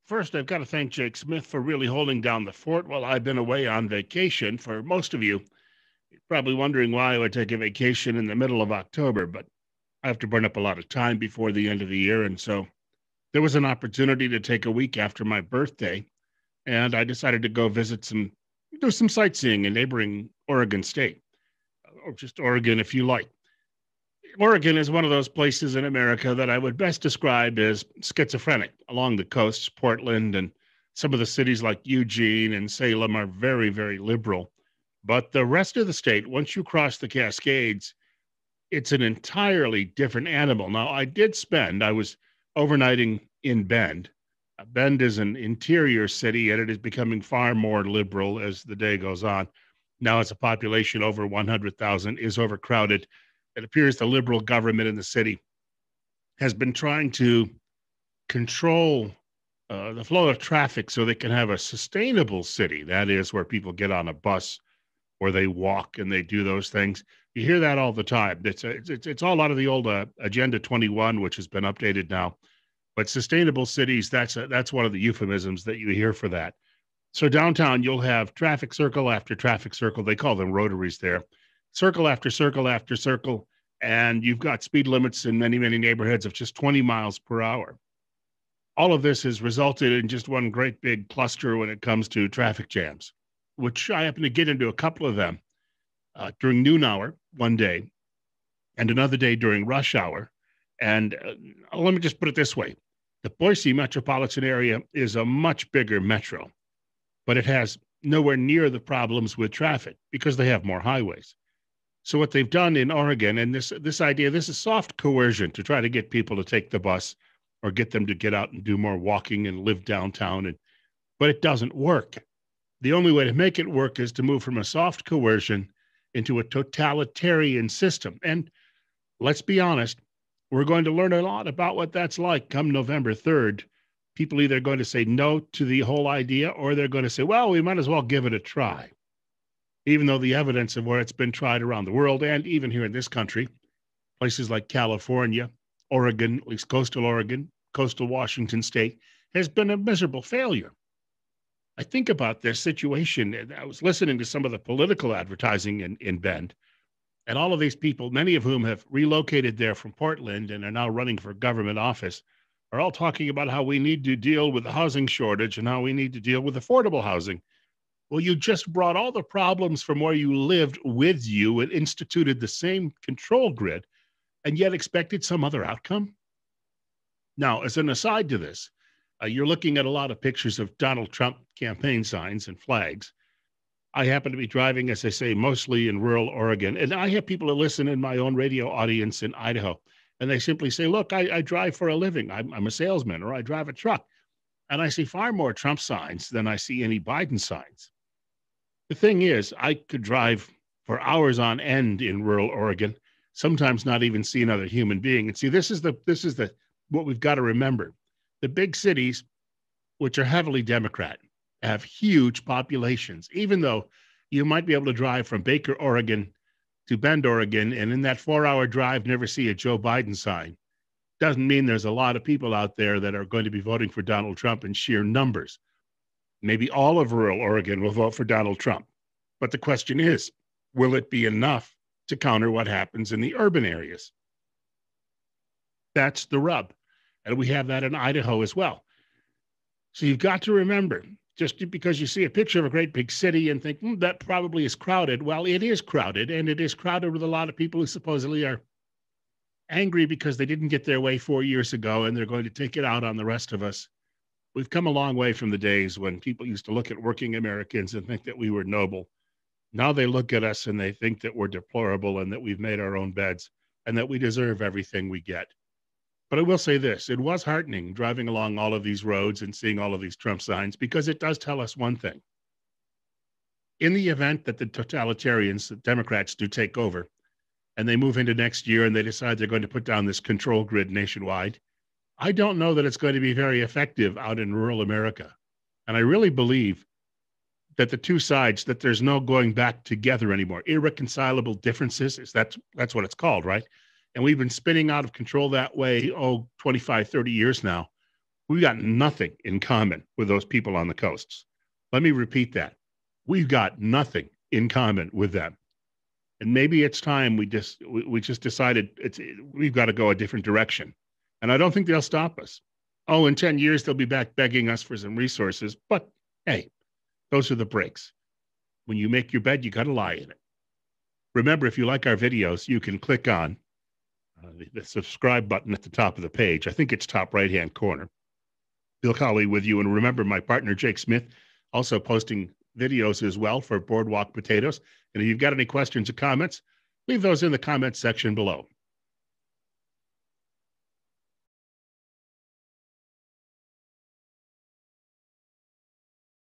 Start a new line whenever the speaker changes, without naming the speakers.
First, I've got to thank Jake Smith for really holding down the fort while I've been away on vacation. For most of you, you're probably wondering why I would take a vacation in the middle of October, but I have to burn up a lot of time before the end of the year. And so there was an opportunity to take a week after my birthday, and I decided to go do some sightseeing in neighboring Oregon State, or just Oregon if you like. Oregon is one of those places in America that I would best describe as schizophrenic. Along the coasts, Portland and some of the cities like Eugene and Salem are very, very liberal. But the rest of the state, once you cross the Cascades, it's an entirely different animal. Now, I was overnighting in Bend. Bend is an interior city, and it is becoming far more liberal as the day goes on. Now it's a population over 100,000, is overcrowded. It appears the liberal government in the city has been trying to control the flow of traffic so they can have a sustainable city. That is where people get on a bus or they walk and they do those things. You hear that all the time. It's all out of the old Agenda 21, which has been updated now. But sustainable cities, that's one of the euphemisms that you hear for that. So downtown, you'll have traffic circle after traffic circle. They call them rotaries there. Circle after circle after circle, and you've got speed limits in many, many neighborhoods of just 20 miles per hour. All of this has resulted in just one great big cluster when it comes to traffic jams, which I happen to get into a couple of them during noon hour one day and another day during rush hour. And let me just put it this way. The Boise metropolitan area is a much bigger metro, but it has nowhere near the problems with traffic because they have more highways. So what they've done in Oregon, and this is soft coercion to try to get people to take the bus or get them to get out and do more walking and live downtown. But it doesn't work. The only way to make it work is to move from a soft coercion into a totalitarian system. And let's be honest, we're going to learn a lot about what that's like come November 3rd. People either going to say no to the whole idea or they're going to say, well, we might as well give it a try. Even though the evidence of where it's been tried around the world and even here in this country, places like California, Oregon, at least coastal Oregon, coastal Washington state, has been a miserable failure. I think about this situation, and I was listening to some of the political advertising in Bend, and all of these people, many of whom have relocated there from Portland and are now running for government office, are all talking about how we need to deal with the housing shortage and how we need to deal with affordable housing. Well, you just brought all the problems from where you lived with you and instituted the same control grid and yet expected some other outcome. Now, as an aside to this, you're looking at a lot of pictures of Donald Trump campaign signs and flags. I happen to be driving, as I say, mostly in rural Oregon, and I have people that listen in my own radio audience in Idaho, and they simply say, look, I drive for a living. I'm a salesman, or I drive a truck, and I see far more Trump signs than I see any Biden signs. The thing is, I could drive for hours on end in rural Oregon, sometimes not even see another human being. And see, this is what we've got to remember. The big cities, which are heavily Democrat, have huge populations, even though you might be able to drive from Baker, Oregon to Bend, Oregon, and in that 4-hour drive, never see a Joe Biden sign. Doesn't mean there's a lot of people out there that are going to be voting for Donald Trump in sheer numbers. Maybe all of rural Oregon will vote for Donald Trump. But the question is, will it be enough to counter what happens in the urban areas? That's the rub. And we have that in Idaho as well. So you've got to remember, just because you see a picture of a great big city and think, that probably is crowded. Well, it is crowded, and it is crowded with a lot of people who supposedly are angry because they didn't get their way 4 years ago, and they're going to take it out on the rest of us. We've come a long way from the days when people used to look at working Americans and think that we were noble. Now they look at us and they think that we're deplorable and that we've made our own beds and that we deserve everything we get. But I will say this, it was heartening driving along all of these roads and seeing all of these Trump signs because it does tell us one thing. In the event that the totalitarians, the Democrats, do take over and they move into next year and they decide they're going to put down this control grid nationwide, I don't know that it's going to be very effective out in rural America. And I really believe that the two sides, that there's no going back together anymore. Irreconcilable differences, that's what it's called, right? And we've been spinning out of control that way, 25, 30 years now. We've got nothing in common with those people on the coasts. Let me repeat that. We've got nothing in common with them. And maybe it's time we just decided we've got to go a different direction. And I don't think they'll stop us. Oh, in 10 years, they'll be back begging us for some resources. But hey, those are the breaks. When you make your bed, you got to lie in it. Remember, if you like our videos, you can click on the subscribe button at the top of the page. I think it's top right-hand corner. Bill Colley with you. And remember, my partner, Jake Smith, also posting videos as well for Boardwalk Potatoes. And if you've got any questions or comments, leave those in the comments section below.